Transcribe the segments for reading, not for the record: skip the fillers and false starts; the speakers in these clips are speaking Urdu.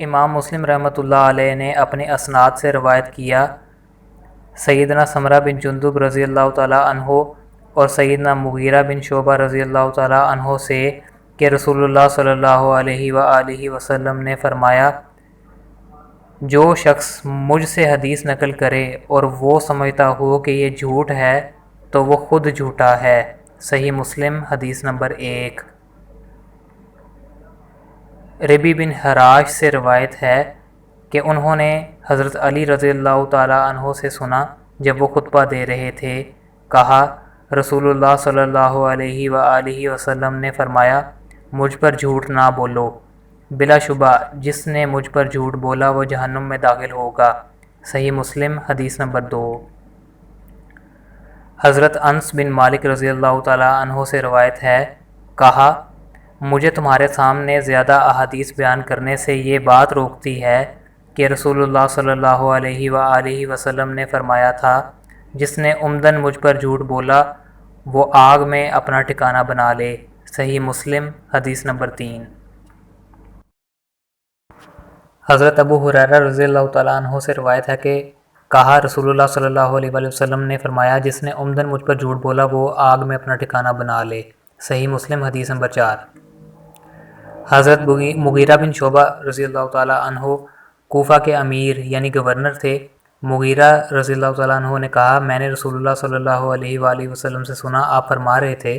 امام مسلم رحمۃ اللہ علیہ نے اپنے اسناد سے روایت کیا سیدنا سمرہ بن جندب رضی اللہ تعالیٰ عنہ اور سیدنا مغیرہ بن شعبہ رضی اللہ تعالیٰ عنہ سے کہ رسول اللہ صلی اللہ علیہ وآلہ وسلم نے فرمایا، جو شخص مجھ سے حدیث نقل کرے اور وہ سمجھتا ہو کہ یہ جھوٹ ہے تو وہ خود جھوٹا ہے۔ صحیح مسلم حدیث نمبر 1۔ ربی بن حراش سے روایت ہے کہ انہوں نے حضرت علی رضی اللہ تعالیٰ عنہ سے سنا، جب وہ خطبہ دے رہے تھے، کہا، رسول اللہ صلی اللہ علیہ وآلہ وسلم نے فرمایا، مجھ پر جھوٹ نہ بولو، بلا شبہ جس نے مجھ پر جھوٹ بولا وہ جہنم میں داخل ہوگا۔ صحیح مسلم حدیث نمبر 2۔ حضرت انس بن مالک رضی اللہ تعالیٰ عنہ سے روایت ہے، کہا، مجھے تمہارے سامنے زیادہ احادیث بیان کرنے سے یہ بات روکتی ہے کہ رسول اللہ صلی اللہ علیہ وآلہ وسلم نے فرمایا تھا، جس نے عمدن مجھ پر جھوٹ بولا وہ آگ میں اپنا ٹھکانہ بنا لے۔ صحیح مسلم حدیث نمبر 3۔ حضرت ابو ہریرہ رضی اللہ تعالیٰ عنہ سے روایت ہے کہ کہا، رسول اللہ صلی اللہ علیہ وآلہ وسلم نے فرمایا، جس نے عمدن مجھ پر جھوٹ بولا وہ آگ میں اپنا ٹھکانہ بنا لے۔ صحیح مسلم حدیث نمبر 4۔ حضرت مغیرہ بن شعبہ رضی اللہ تعالیٰ عنہ کوفہ کے امیر یعنی گورنر تھے۔ مغیرہ رضی اللہ تعالیٰ عنہ نے کہا، میں نے رسول اللہ صلی اللہ علیہ وآلہ وسلم سے سنا، آپ فرما رہے تھے،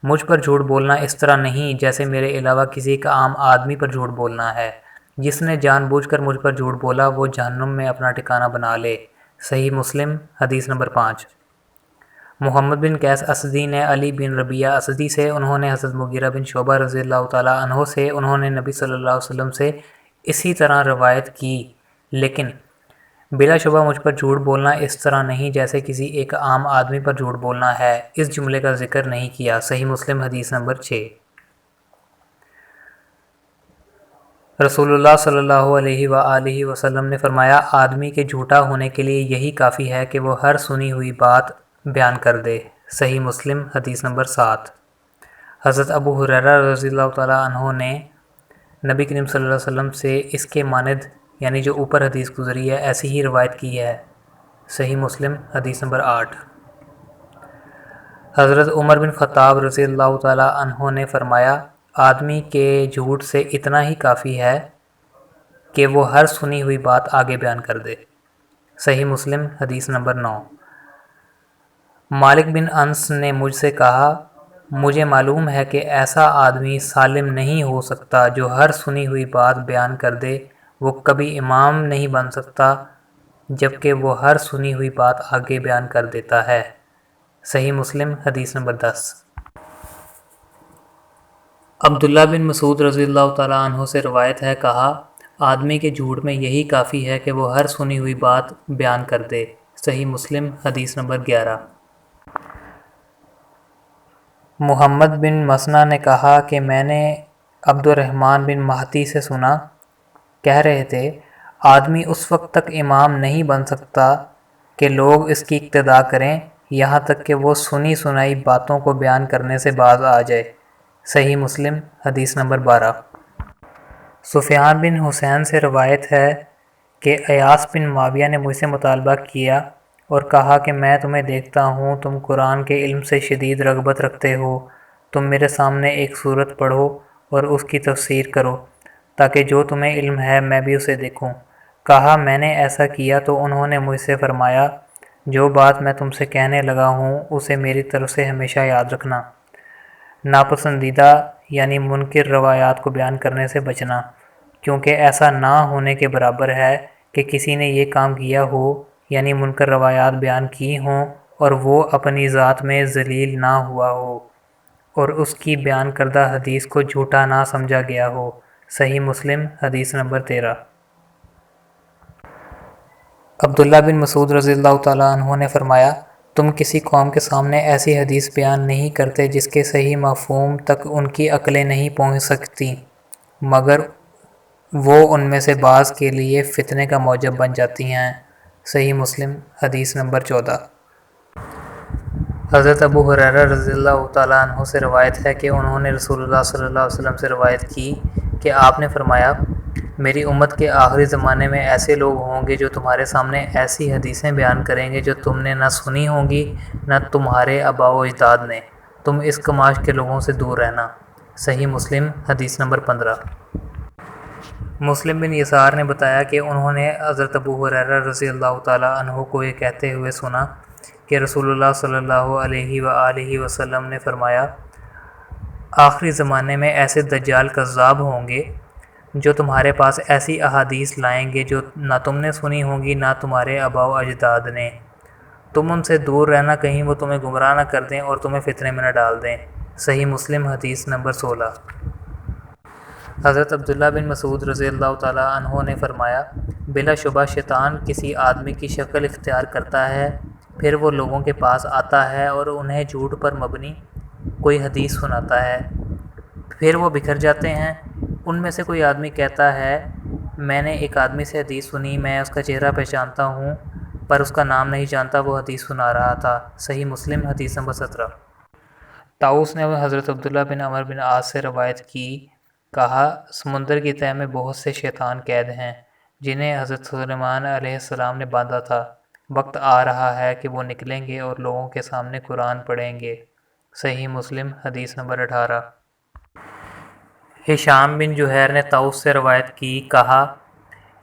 مجھ پر جھوٹ بولنا اس طرح نہیں جیسے میرے علاوہ کسی ایک عام آدمی پر جھوٹ بولنا ہے۔ جس نے جان بوجھ کر مجھ پر جھوٹ بولا وہ جہنم میں اپنا ٹھکانہ بنا لے۔ صحیح مسلم حدیث نمبر 5۔ محمد بن قیس اسدی نے علی بن ربیعہ اسدی سے، انہوں نے حضرت مغیرہ بن شعبہ رضی اللہ تعالیٰ عنہ سے، انہوں نے نبی صلی اللہ علیہ وسلم سے اسی طرح روایت کی، لیکن بلا شبہ مجھ پر جھوٹ بولنا اس طرح نہیں جیسے کسی ایک عام آدمی پر جھوٹ بولنا ہے، اس جملے کا ذکر نہیں کیا۔ صحیح مسلم حدیث نمبر 6۔ رسول اللہ صلی اللہ علیہ وآلہ وسلم نے فرمایا، آدمی کے جھوٹا ہونے کے لیے یہی کافی ہے کہ وہ ہر سنی ہوئی بات بیان کر دے۔ صحیح مسلم حدیث نمبر 7۔ حضرت ابو ہریرہ رضی اللہ تعالیٰ عنہ نے نبی کریم صلی اللہ علیہ وسلم سے اس کے مانند یعنی جو اوپر حدیث گزری ہے ایسی ہی روایت کی ہے۔ صحیح مسلم حدیث نمبر 8۔ حضرت عمر بن خطاب رضی اللہ تعالیٰ عنہ نے فرمایا، آدمی کے جھوٹ سے اتنا ہی کافی ہے کہ وہ ہر سنی ہوئی بات آگے بیان کر دے۔ صحیح مسلم حدیث نمبر 9۔ مالک بن انس نے مجھ سے کہا، مجھے معلوم ہے کہ ایسا آدمی سالم نہیں ہو سکتا جو ہر سنی ہوئی بات بیان کر دے، وہ کبھی امام نہیں بن سکتا جبکہ وہ ہر سنی ہوئی بات آگے بیان کر دیتا ہے۔ صحیح مسلم حدیث نمبر 10۔ عبداللہ بن مسعود رضی اللہ تعالیٰ عنہ سے روایت ہے، کہا، آدمی کے جھوٹ میں یہی کافی ہے کہ وہ ہر سنی ہوئی بات بیان کر دے۔ صحیح مسلم حدیث نمبر 11۔ محمد بن مسنہ نے کہا کہ میں نے عبد الرحمن بن مہدی سے سنا، کہہ رہے تھے، آدمی اس وقت تک امام نہیں بن سکتا کہ لوگ اس کی اقتداء کریں یہاں تک کہ وہ سنی سنائی باتوں کو بیان کرنے سے باز آ جائے۔ صحیح مسلم حدیث نمبر 12۔ سفیان بن حسین سے روایت ہے کہ ایاس بن معاویہ نے مجھ سے مطالبہ کیا اور کہا کہ میں تمہیں دیکھتا ہوں تم قرآن کے علم سے شدید رغبت رکھتے ہو، تم میرے سامنے ایک سورت پڑھو اور اس کی تفسیر کرو تاکہ جو تمہیں علم ہے میں بھی اسے دیکھوں۔ کہا، میں نے ایسا کیا تو انہوں نے مجھ سے فرمایا، جو بات میں تم سے کہنے لگا ہوں اسے میری طرف سے ہمیشہ یاد رکھنا، ناپسندیدہ یعنی منکر روایات کو بیان کرنے سے بچنا، کیونکہ ایسا نہ ہونے کے برابر ہے کہ کسی نے یہ کام کیا ہو یعنی منکر روایات بیان کی ہوں اور وہ اپنی ذات میں ذلیل نہ ہوا ہو اور اس کی بیان کردہ حدیث کو جھوٹا نہ سمجھا گیا ہو۔ صحیح مسلم حدیث نمبر 13۔ عبداللہ بن مسعود رضی اللہ تعالیٰ عنہ نے فرمایا، تم کسی قوم کے سامنے ایسی حدیث بیان نہیں کرتے جس کے صحیح مفہوم تک ان کی عقلیں نہیں پہنچ سکتی مگر وہ ان میں سے بعض کے لیے فتنے کا موجب بن جاتی ہیں۔ صحیح مسلم حدیث نمبر 14۔ حضرت ابو ہریرہ رضی اللہ تعالیٰ عنہ سے روایت ہے کہ انہوں نے رسول اللہ صلی اللہ علیہ وسلم سے روایت کی کہ آپ نے فرمایا، میری امت کے آخری زمانے میں ایسے لوگ ہوں گے جو تمہارے سامنے ایسی حدیثیں بیان کریں گے جو تم نے نہ سنی ہوں گی نہ تمہارے آباء و اجداد نے، تم اس کماش کے لوگوں سے دور رہنا۔ صحیح مسلم حدیث نمبر 15۔ مسلم بن یسار نے بتایا کہ انہوں نے حضرت ابو ہریرہ رضی اللہ تعالیٰ عنہ کو یہ کہتے ہوئے سنا کہ رسول اللہ صلی اللہ علیہ وآلہ وسلم نے فرمایا، آخری زمانے میں ایسے دجال کذاب ہوں گے جو تمہارے پاس ایسی احادیث لائیں گے جو نہ تم نے سنی ہوں گی نہ تمہارے آباء و اجداد نے، تم ان سے دور رہنا کہیں وہ تمہیں گمراہ نہ کر دیں اور تمہیں فتنے میں نہ ڈال دیں۔ صحیح مسلم حدیث نمبر 16۔ حضرت عبداللہ بن مسعود رضی اللہ تعالیٰ عنہ نے فرمایا، بلا شبہ شیطان کسی آدمی کی شکل اختیار کرتا ہے، پھر وہ لوگوں کے پاس آتا ہے اور انہیں جھوٹ پر مبنی کوئی حدیث سناتا ہے، پھر وہ بکھر جاتے ہیں۔ ان میں سے کوئی آدمی کہتا ہے، میں نے ایک آدمی سے حدیث سنی، میں اس کا چہرہ پہچانتا ہوں پر اس کا نام نہیں جانتا، وہ حدیث سنا رہا تھا۔ صحیح مسلم حدیث نمبر 17۔ طاؤس نے حضرت عبداللہ بن عمرو بن عاص سے روایت کی، کہا، سمندر کی تہہ میں بہت سے شیطان قید ہیں جنہیں حضرت سلیمان علیہ السلام نے باندھا تھا، وقت آ رہا ہے کہ وہ نکلیں گے اور لوگوں کے سامنے قرآن پڑھیں گے۔ صحیح مسلم حدیث نمبر 18۔ ہشام بن جوہیر نے طاؤس سے روایت کی، کہا،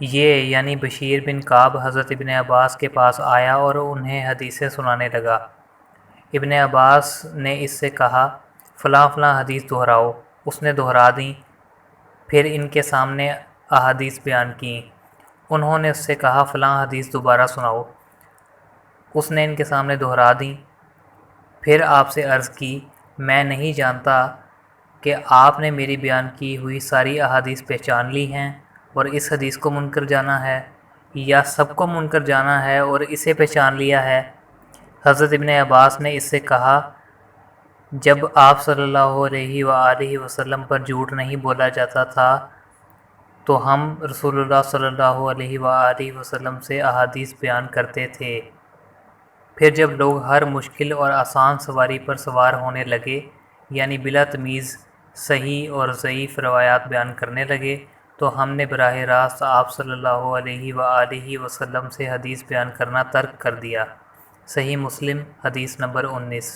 یہ یعنی بشیر بن کعب حضرت ابن عباس کے پاس آیا اور انہیں حدیثیں سنانے لگا۔ ابن عباس نے اس سے کہا، فلاں فلاں حدیث دہراؤ، اس نے دہرا دیں، پھر ان کے سامنے احادیث بیان کیں۔ انہوں نے اس سے کہا، فلاں حدیث دوبارہ سناؤ، اس نے ان کے سامنے دہرا دیں۔ پھر آپ سے عرض کی، میں نہیں جانتا کہ آپ نے میری بیان کی ہوئی ساری احادیث پہچان لی ہیں اور اس حدیث کو منکر جانا ہے، یا سب کو منکر جانا ہے اور اسے پہچان لیا ہے۔ حضرت ابن عباس نے اس سے کہا، جب آپ صلی اللہ علیہ وآلہ وسلم پر جھوٹ نہیں بولا جاتا تھا تو ہم رسول اللہ صلی اللہ علیہ وآلہ وسلم سے احادیث بیان کرتے تھے، پھر جب لوگ ہر مشکل اور آسان سواری پر سوار ہونے لگے، یعنی بلا تمیز صحیح اور ضعیف روایات بیان کرنے لگے، تو ہم نے براہ راست آپ صلی اللہ علیہ وآلہ وسلم سے حدیث بیان کرنا ترک کر دیا۔ صحیح مسلم حدیث نمبر 19۔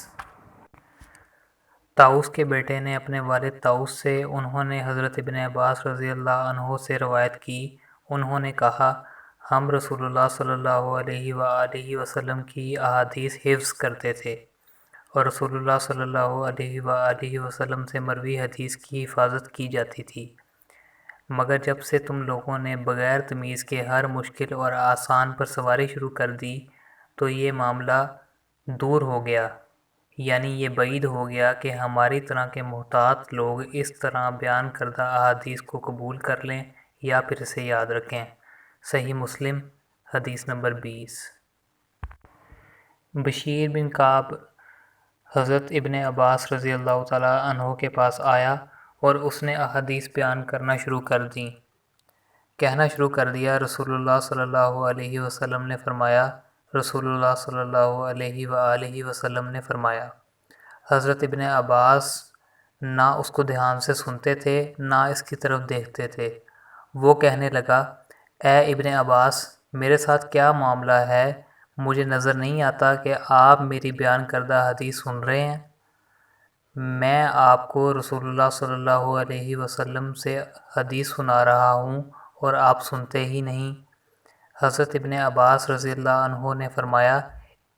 طاؤس کے بیٹے نے اپنے والد طاؤس سے، انہوں نے حضرت ابن عباس رضی اللہ عنہ سے روایت کی، انہوں نے کہا، ہم رسول اللہ صلی اللہ علیہ وآلہ وسلم کی احادیث حفظ کرتے تھے اور رسول اللہ صلی اللہ علیہ وآلہ وسلم سے مروی حدیث کی حفاظت کی جاتی تھی، مگر جب سے تم لوگوں نے بغیر تمیز کے ہر مشکل اور آسان پر سواری شروع کر دی تو یہ معاملہ دور ہو گیا، یعنی یہ بعید ہو گیا کہ ہماری طرح کے محتاط لوگ اس طرح بیان کردہ احادیث کو قبول کر لیں یا پھر اسے یاد رکھیں۔ صحیح مسلم حدیث نمبر 20۔ بشیر بن کعب حضرت ابن عباس رضی اللہ تعالیٰ عنہ کے پاس آیا اور اس نے احادیث بیان کرنا شروع کر دیں، کہنا شروع کر دیا، رسول اللہ صلی اللہ علیہ وسلم نے فرمایا، رسول اللہ صلی اللہ علیہ وآلہ وسلم نے فرمایا۔ حضرت ابن عباس نہ اس کو دھیان سے سنتے تھے نہ اس کی طرف دیکھتے تھے۔ وہ کہنے لگا، اے ابن عباس، میرے ساتھ کیا معاملہ ہے؟ مجھے نظر نہیں آتا کہ آپ میری بیان کردہ حدیث سن رہے ہیں، میں آپ کو رسول اللہ صلی اللہ علیہ وسلم سے حدیث سنا رہا ہوں اور آپ سنتے ہی نہیں۔ حضرت ابن عباس رضی اللہ عنہ نے فرمایا،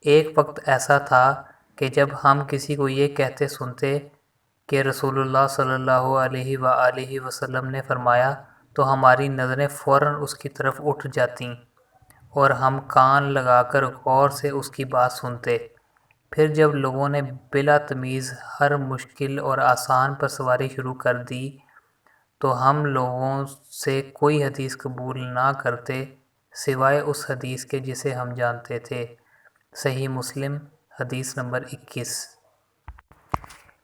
ایک وقت ایسا تھا کہ جب ہم کسی کو یہ کہتے سنتے کہ رسول اللہ صلی اللہ علیہ وآلہ وسلم نے فرمایا تو ہماری نظریں فوراً اس کی طرف اٹھ جاتیں اور ہم کان لگا کر غور سے اس کی بات سنتے، پھر جب لوگوں نے بلا تمیز ہر مشکل اور آسان پر سواری شروع کر دی تو ہم لوگوں سے کوئی حدیث قبول نہ کرتے سوائے اس حدیث کے جسے ہم جانتے تھے۔ صحیح مسلم حدیث نمبر 21۔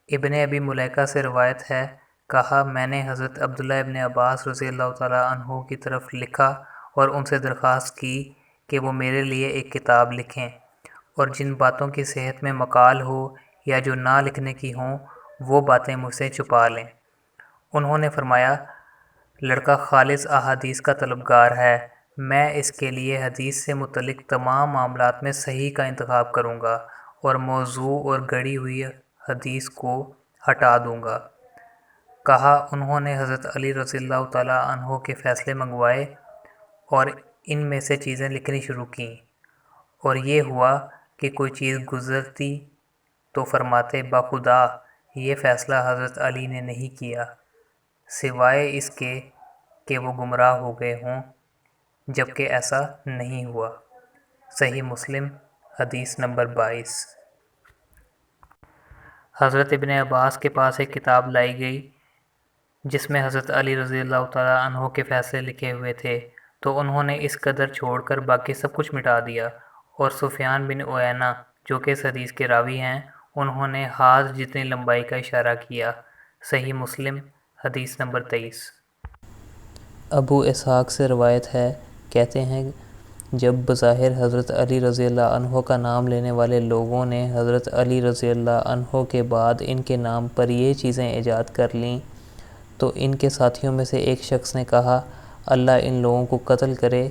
ابن ابی ملیکہ سے روایت ہے، کہا، میں نے حضرت عبداللہ ابن عباس رضی اللہ تعالیٰ عنہ کی طرف لکھا اور ان سے درخواست کی کہ وہ میرے لیے ایک کتاب لکھیں اور جن باتوں کی صحت میں مقال ہو یا جو نہ لکھنے کی ہوں وہ باتیں مجھ سے چھپا لیں۔ انہوں نے فرمایا، لڑکا خالص احادیث کا طلبگار ہے، میں اس کے لیے حدیث سے متعلق تمام معاملات میں صحیح کا انتخاب کروں گا اور موضوع اور گڑی ہوئی حدیث کو ہٹا دوں گا۔ کہا انہوں نے حضرت علی رضی اللہ تعالیٰ عنہ کے فیصلے منگوائے اور ان میں سے چیزیں لکھنی شروع کیں، اور یہ ہوا کہ کوئی چیز گزرتی تو فرماتے بخدا یہ فیصلہ حضرت علی نے نہیں کیا، سوائے اس کے کہ وہ گمراہ ہو گئے ہوں، جبکہ ایسا نہیں ہوا۔ صحیح مسلم حدیث نمبر 22۔ حضرت ابن عباس کے پاس ایک کتاب لائی گئی جس میں حضرت علی رضی اللہ تعالیٰ عنہ کے فیصلے لکھے ہوئے تھے، تو انہوں نے اس قدر چھوڑ کر باقی سب کچھ مٹا دیا، اور سفیان بن عیینہ جو کہ اس حدیث کے راوی ہیں، انہوں نے ہاتھ جتنی لمبائی کا اشارہ کیا۔ صحیح مسلم حدیث نمبر 23۔ ابو اسحاق سے روایت ہے، کہتے ہیں جب بظاہر حضرت علی رضی اللہ عنہ کا نام لینے والے لوگوں نے حضرت علی رضی اللہ عنہ کے بعد ان کے نام پر یہ چیزیں ایجاد کر لیں، تو ان کے ساتھیوں میں سے ایک شخص نے کہا اللہ ان لوگوں کو قتل کرے،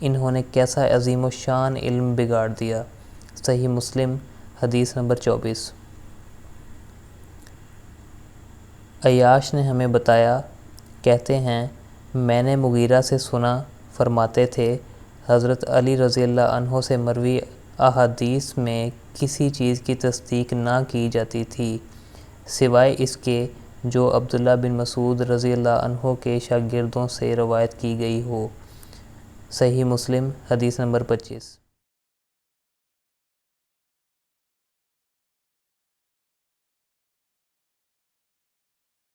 انہوں نے کیسا عظیم الشان علم بگاڑ دیا۔ صحیح مسلم حدیث نمبر 24۔ عیاش نے ہمیں بتایا، کہتے ہیں میں نے مغیرہ سے سنا، فرماتے تھے حضرت علی رضی اللہ عنہ سے مروی احادیث میں کسی چیز کی تصدیق نہ کی جاتی تھی سوائے اس کے جو عبداللہ بن مسعود رضی اللہ عنہ کے شاگردوں سے روایت کی گئی ہو۔ صحیح مسلم حدیث نمبر 25۔